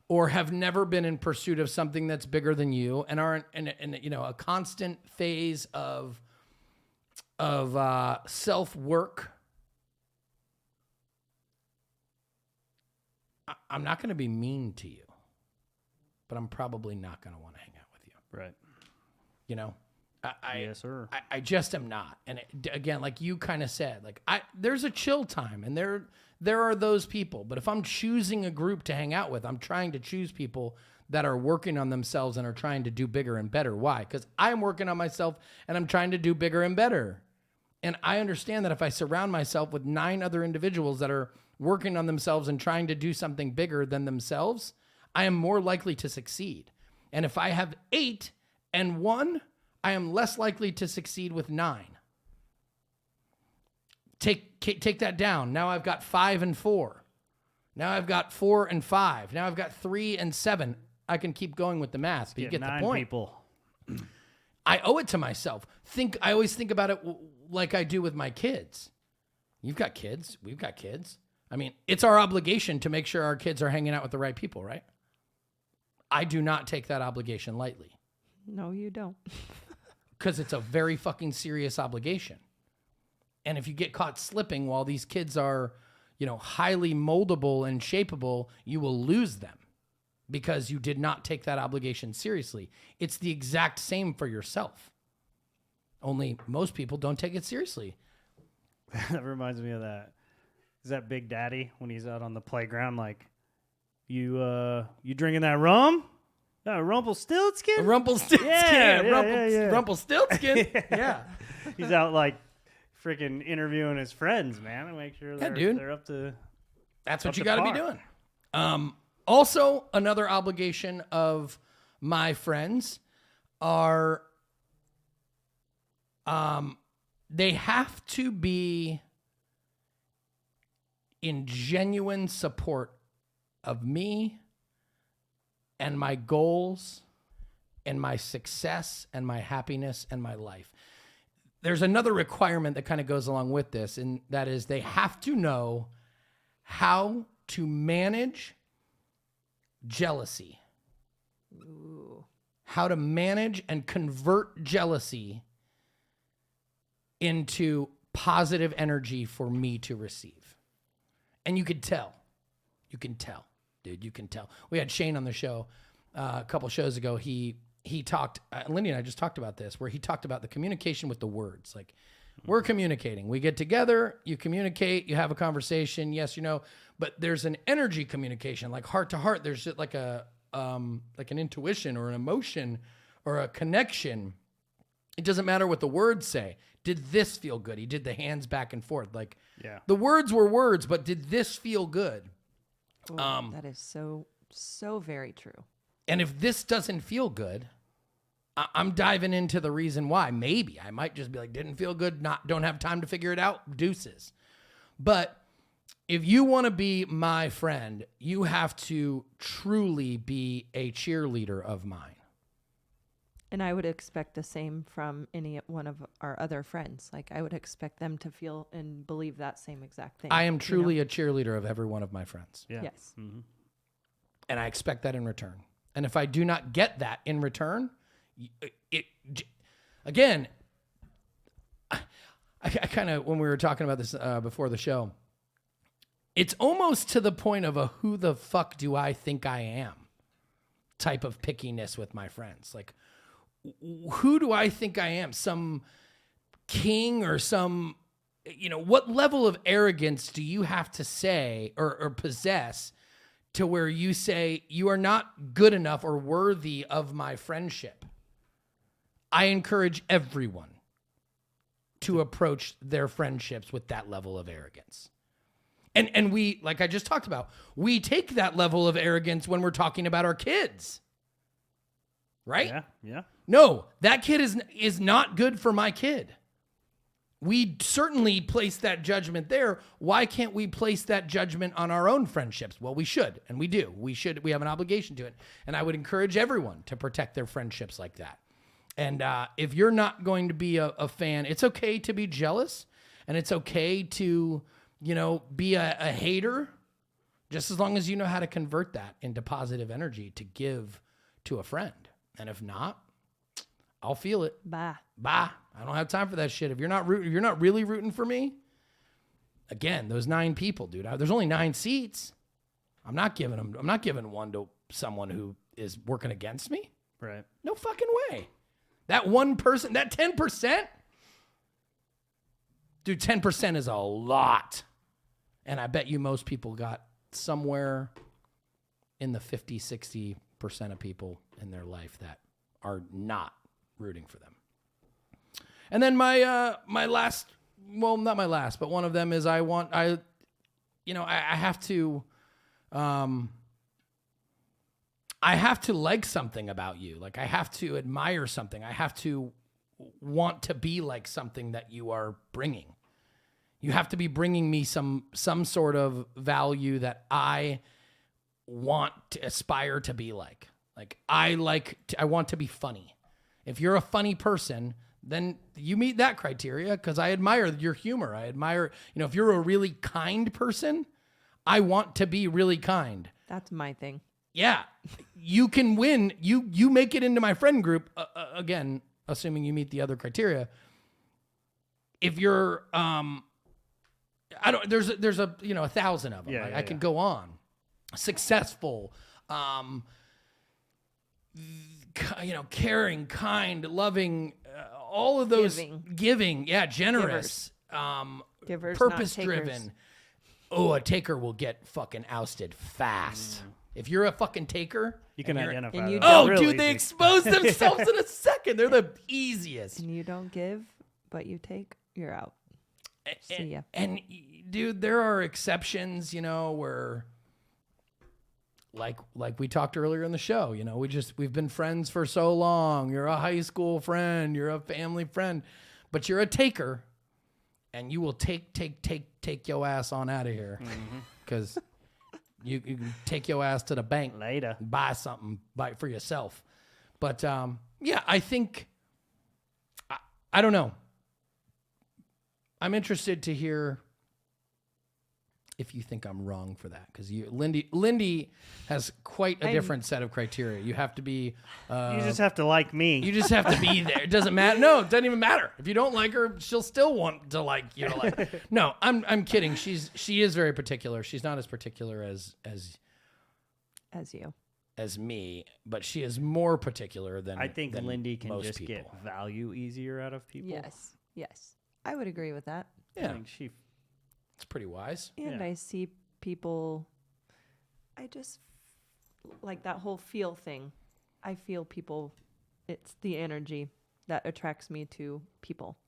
or have never been in pursuit of something that's bigger than you, and are in a constant phase of self-work, I'm not going to be mean to you, but I'm probably not going to want to hang out with you. Right. Yes, sir. I just am not. And again, like you kind of said, like there's a chill time, and there are those people. But if I'm choosing a group to hang out with, I'm trying to choose people that are working on themselves and are trying to do bigger and better. Why? Because I'm working on myself and I'm trying to do bigger and better. And I understand that if I surround myself with 9 other individuals that are working on themselves and trying to do something bigger than themselves, I am more likely to succeed. And if I have 8 and 1, I am less likely to succeed with 9. Take that down. Now I've got 5 and 4. Now I've got 4 and 5. Now I've got 3 and 7. I can keep going with the math, but you get the 9 point. people. I owe it to myself. I always think about it like I do with my kids. You've got kids. We've got kids. I mean, it's our obligation to make sure our kids are hanging out with the right people, right? I do not take that obligation lightly. No, you don't. Because it's a very fucking serious obligation. And if you get caught slipping while these kids are, highly moldable and shapeable, you will lose them because you did not take that obligation seriously. It's the exact same for yourself. Only most people don't take it seriously. That reminds me of that. Is that Big Daddy when he's out on the playground? Like, you drinking that rum? Rumpelstiltskin? Rumpelstiltskin. Yeah. Rumpelstiltskin. Yeah. He's out like freaking interviewing his friends, man, and make sure they're up to. That's what up you to got to be par. doing. Also, another obligation of my friends are they have to be in genuine support of me and my goals and my success and my happiness and my life. There's another requirement that kind of goes along with this, and that is they have to know how to manage jealousy. Ooh. How to manage and convert jealousy into positive energy for me to receive. And you could tell. You can tell, dude. You can tell. We had Shane on the show a couple shows ago. He talked, Lindy and I just talked about this, where he talked about the communication with the words. Like, we're communicating. We get together, you communicate, you have a conversation, yes, you know, but there's an energy communication, like heart to heart. There's like an intuition or an emotion or a connection. It doesn't matter what the words say. Did this feel good? He did the hands back and forth. Like, the words were words, but did this feel good? Ooh, that is so very true. And if this doesn't feel good, I'm diving into the reason why. Maybe I might just be like, didn't feel good, don't have time to figure it out, deuces. But if you want to be my friend, you have to truly be a cheerleader of mine. And I would expect the same from any one of our other friends. Like, I would expect them to feel and believe that same exact thing. I am truly a cheerleader of every one of my friends. Yeah. Yes. Mm-hmm. And I expect that in return. And if I do not get that in return, again, I kind of, when we were talking about this before the show, it's almost to the point of a who the fuck do I think I am type of pickiness with my friends. Like, who do I think I am? Some king or some, what level of arrogance do you have to say or possess to where you say you are not good enough or worthy of my friendship? I encourage everyone to approach their friendships with that level of arrogance. And we, like I just talked about, we take that level of arrogance when we're talking about our kids. Right? Yeah. No, that kid is not good for my kid. We certainly place that judgment there. Why can't we place that judgment on our own friendships? Well, we should, and we do. We have an obligation to it. And I would encourage everyone to protect their friendships like that. And if you're not going to be a fan, it's okay to be jealous, and it's okay to, be a hater, just as long as you know how to convert that into positive energy to give to a friend. And if not, I'll feel it. Bye. I don't have time for that shit. If you're not really rooting for me, again, those 9 people, dude. There's only 9 seats. I'm not giving one to someone who is working against me. Right. No fucking way. That one person, that 10%, dude, 10% is a lot. And I bet you most people got somewhere in the 50, 60% of people in their life that are not rooting for them. And then my last, well, not my last, but one of them is I have to like something about you. Like, I have to admire something. I have to want to be like something that you are bringing. You have to be bringing me some sort of value that I want to aspire to be like. Like, I want to be funny. If you're a funny person, then you meet that criteria, because I admire your humor. I admire, if you're a really kind person, I want to be really kind. That's my thing. Yeah, you can win. You make it into my friend group, again, assuming you meet the other criteria. If you're, there's 1,000 of them. Yeah, I can go on. Successful, caring, kind, loving, all of those, giving, yeah, generous, Givers, not purpose takers. driven. Oh, a taker will get fucking ousted fast. If you're a fucking taker, You can and you're- identify. and you that. Oh, Real dude, they easy. expose themselves in a second. They're the easiest. And you don't give, but you take, you're out. See ya. And dude, there are exceptions, where like we talked earlier in the show, we've been friends for so long. You're a high school friend, you're a family friend, but you're a taker, and you will take your ass on out of here because you can take your ass to the bank Later. buy something for yourself. But yeah, I think I don't know. I'm interested to hear if you think I'm wrong for that, because Lindy has quite a different set of criteria. You have to be. You just have to like me. You just have to be there. It doesn't matter. No, it doesn't even matter. If you don't like her, she'll still want to like you. To like. No, I'm kidding. She is very particular. She's not as particular as you. as me, but she is more particular than I think than Lindy can most just people. get value easier out of people. Yes. I would agree with that. I Yeah, think she. it's pretty wise. And Yeah. I see people, I just like that whole feel thing. I feel people, it's the energy that attracts me to people.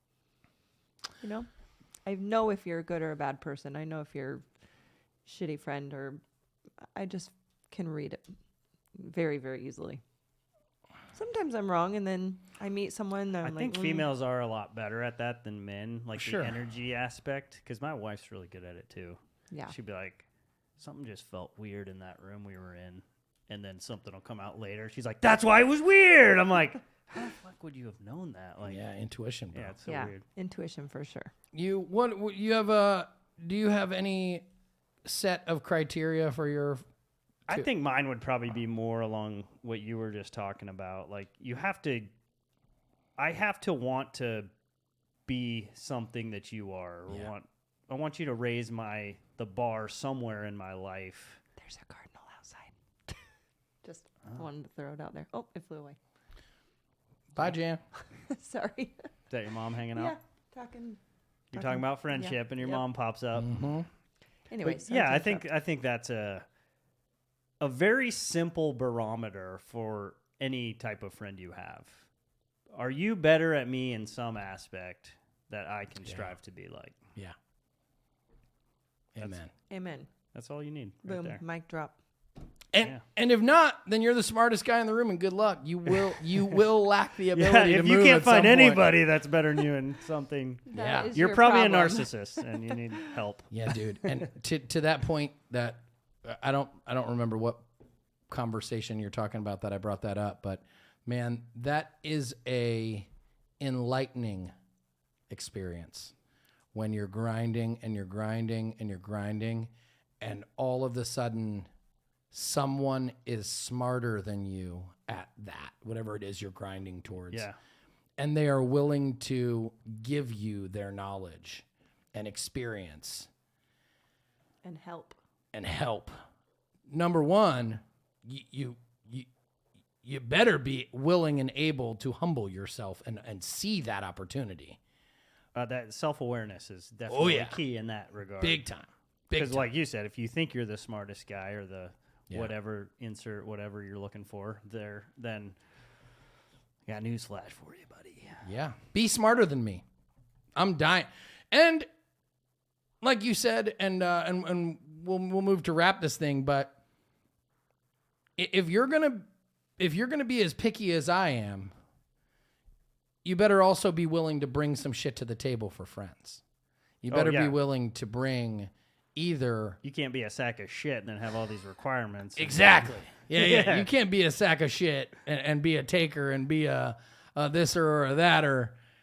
I know if you're a good or a bad person. I know if you're a shitty friend, or I just can read it very, very easily. Sometimes I'm wrong, and then I meet someone. I I'm think like, females are a lot better at that than men, like Sure. the energy aspect. Because my wife's really good at it too. Yeah. She'd be like, something just felt weird in that room we were in, and then something will come out later. She's like, that's why it was weird. I'm like, how the fuck would you have known that? Like, Yeah, intuition, bro. yeah, it's so yeah, weird. intuition for sure. Do you have any set of criteria for your? I think mine would probably be more along what you were just talking about. Like, I have to want to be something that you are. Or Yeah. I want you to raise the bar somewhere in my life. There's a cardinal outside. Just wanted to throw it out there. Oh, it flew away. Bye, Jan. Sorry. Is that your mom hanging out? Yeah, talking. You're talking about friendship, and your Yep. mom pops up. Anyway, But yeah, I think that's a very simple barometer for any type of friend you have. Are you better at me in some aspect that I can strive to be like? Yeah. Amen. Amen. That's all you need. Right Boom. there. Mic drop. And if not, then you're the smartest guy in the room, and good luck. You will lack the Yeah, ability to if move you can't at some find point. anybody that's better than you in something, Yeah. That is you're your probably a problem. narcissist and you need help. Yeah, dude. And to that point, that I don't remember what conversation you're talking about that I brought that up, but man, that is a enlightening experience when you're grinding and you're grinding and you're grinding, and all of a sudden someone is smarter than you at that, whatever it is you're grinding towards. Yeah. And they are willing to give you their knowledge and experience And help. and help. Number one, you better be willing and able to humble yourself and see that opportunity. That self-awareness is definitely key in that regard. Big time. Because like you said, if you think you're the smartest guy or the whatever you're looking for there, then I got newsflash for you, buddy. Yeah. Be smarter than me. I'm dying. And like you said, and we'll move to wrap this thing, but if you're gonna be as picky as I am, you better also be willing to bring some shit to the table for friends. You better be willing to bring either. You can't be a sack of shit and then have all these requirements. Exactly. Yeah. Yeah. You can't be a sack of shit and be a taker and be a this or a that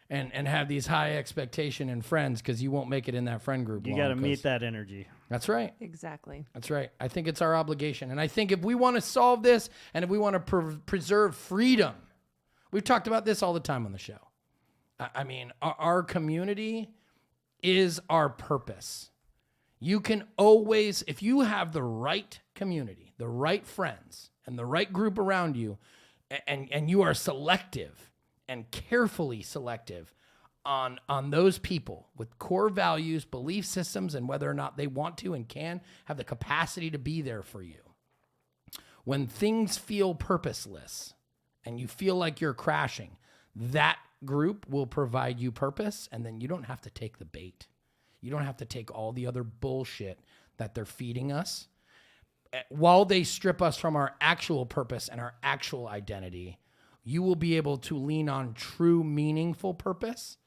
and have these high expectation in friends, because you won't make it in that friend group. You got to meet that energy. That's right. Exactly. That's right. I think it's our obligation. And I think if we want to solve this and if we want to preserve freedom, we've talked about this all the time on the show. I mean, our community is our purpose. You can always, if you have the right community, the right friends, and the right group around you, and you are selective and carefully selective, on those people with core values, belief systems, and whether or not they want to and can have the capacity to be there for you. When things feel purposeless and you feel like you're crashing, that group will provide you purpose, and then you don't have to take the bait. You don't have to take all the other bullshit that they're feeding us. While they strip us from our actual purpose and our actual identity, you will be able to lean on true, meaningful purpose,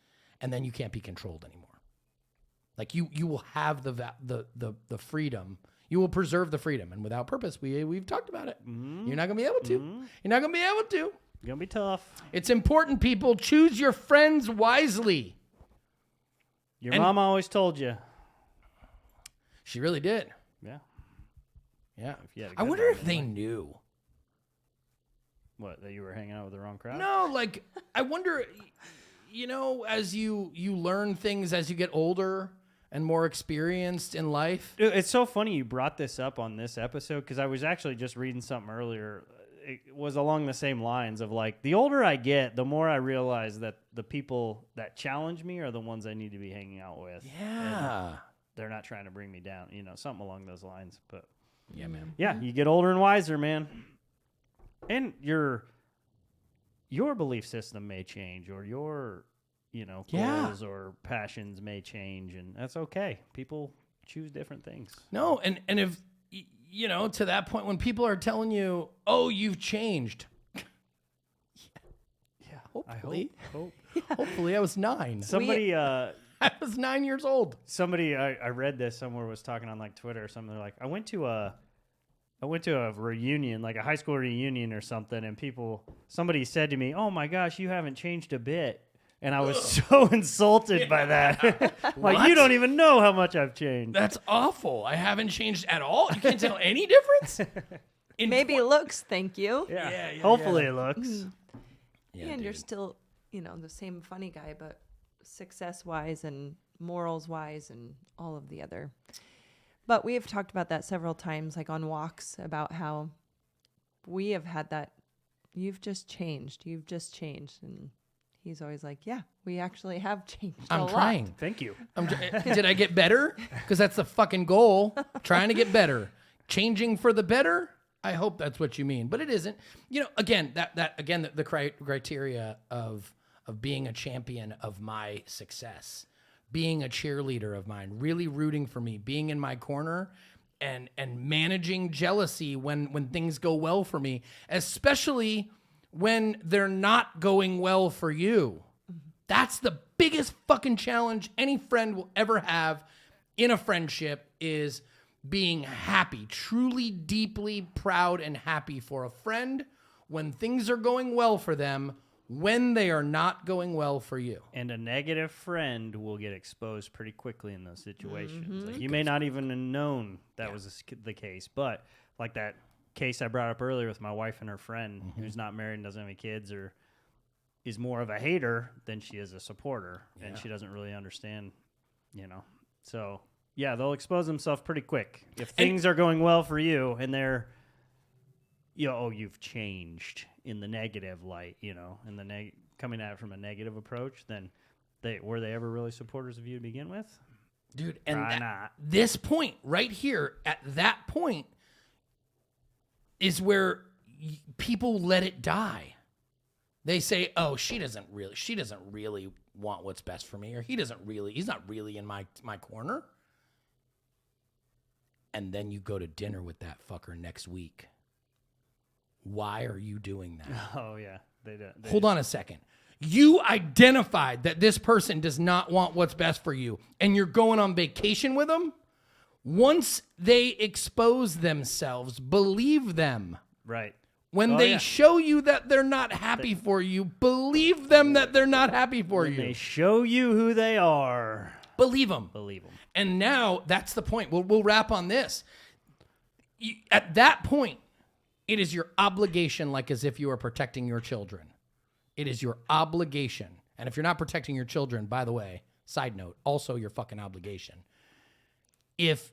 and then you can't be controlled anymore. Like you will have the freedom. You will preserve the freedom, and without purpose, we've talked about it. You're not gonna be able to. You're not gonna be able to. Gonna be tough. It's important, people. Choose your friends wisely. Your mama always told you. She really did. Yeah. Yeah. If you had a I good wonder mom if they anyway. knew. What, that you were hanging out with the wrong crowd? No, like I wonder, as you learn things as you get older and more experienced in life. Dude, it's so funny you brought this up on this episode because I was actually just reading something earlier. It was along the same lines of like, the older I get, the more I realize that the people that challenge me are the ones I need to be hanging out with. Yeah. And they're not trying to bring me down, something along those lines. But Yeah, man. yeah, you get older and wiser, man. And your belief system may change, or your, goals or passions may change, and that's okay. People choose different things. No, and if to that point when people are telling you, "Oh, you've changed." Yeah, Hopefully. I hope. Hopefully, I was 9. Somebody, I was 9 years old. I read this somewhere, was talking on like Twitter or something. They're like, I went to a reunion, like a high school reunion or something, and somebody said to me, "Oh my gosh, you haven't changed a bit." And I was so insulted by that. Like, What? you don't even know how much I've changed. That's awful. I haven't changed at all. You can't tell any difference. Maybe looks, thank you. Yeah. Yeah, Hopefully yeah. it looks. Yeah, and you're dude. still, the same funny guy, but success-wise and morals-wise and all of the other. But we have talked about that several times, like on walks, about how we have had that, you've just changed. And he's always like, yeah, we actually have changed a I'm lot. trying. Thank you. Did I get better? Because that's the fucking goal. Trying to get better. Changing for the better? I hope that's what you mean. But it isn't. Again, the criteria of being a champion of my success, being a cheerleader of mine, really rooting for me, being in my corner, and managing jealousy when things go well for me, especially when they're not going well for you. That's the biggest fucking challenge any friend will ever have in a friendship, is being happy, truly, deeply proud and happy for a friend when things are going well for them, when they are not going well for you. And a negative friend will get exposed pretty quickly in those situations. Like, you may not even have known that was the case, but like that case I brought up earlier with my wife and her friend who's not married and doesn't have any kids, or is more of a hater than she is a supporter, and she doesn't really understand, So, yeah, they'll expose themselves pretty quick. If things are going well for you and they're, you've changed in the negative light, and coming at it from a negative approach, then were they ever really supporters of you to begin with? Dude, and Probably not. this point right here, at that point, is where people let it die. They say, "Oh, she doesn't really want what's best for me," or he's not really in my corner. And then you go to dinner with that fucker next week. Why are you doing that? Oh, yeah. They do. Hold on a second. You identified that this person does not want what's best for you, and you're going on vacation with them? Once they expose themselves, believe them. Right. When Oh, they yeah. show you that they're not happy for you, believe them that they're not happy for When you. they show you who they are, Believe them. believe them. And now that's the point. We'll wrap on this. At that point, it is your obligation, like as if you are protecting your children. It is your obligation. And if you're not protecting your children, by the way, side note, also your fucking obligation. If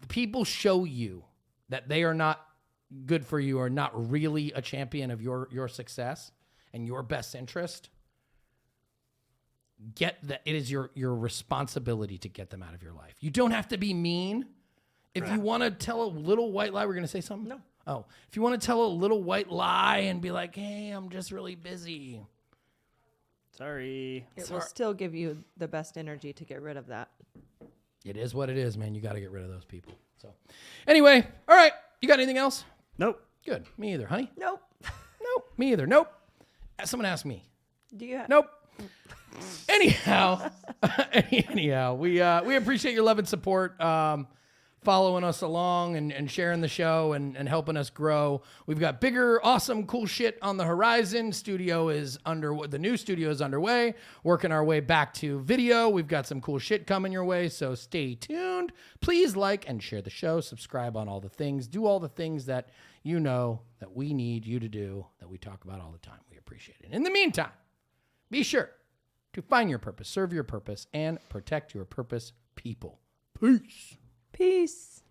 people show you that they are not good for you, or not really a champion of your success and your best interest, get that. It is your responsibility to get them out of your life. You don't have to be mean. If you want to tell a little white lie, we're going to say something? No. Oh, if you want to tell a little white lie and be like, hey, I'm just really busy. Sorry. It will still give you the best energy to get rid of that. It is what it is, man. You got to get rid of those people. So anyway, all right. You got anything else? Nope. Good. Me either, honey. Nope. Nope. Me either. Nope. Someone asked me. Do you have? Nope. Anyhow, we appreciate your love and support, following us along and sharing the show and helping us grow. We've got bigger, awesome, cool shit on the horizon. The new studio is underway, working our way back to video. We've got some cool shit coming your way, so stay tuned. Please like and share the show, subscribe on all the things, do all the things that you know that we need you to do, that we talk about all the time. We appreciate it. In the meantime, be sure to find your purpose, serve your purpose, and protect your purpose, people. Peace. Peace.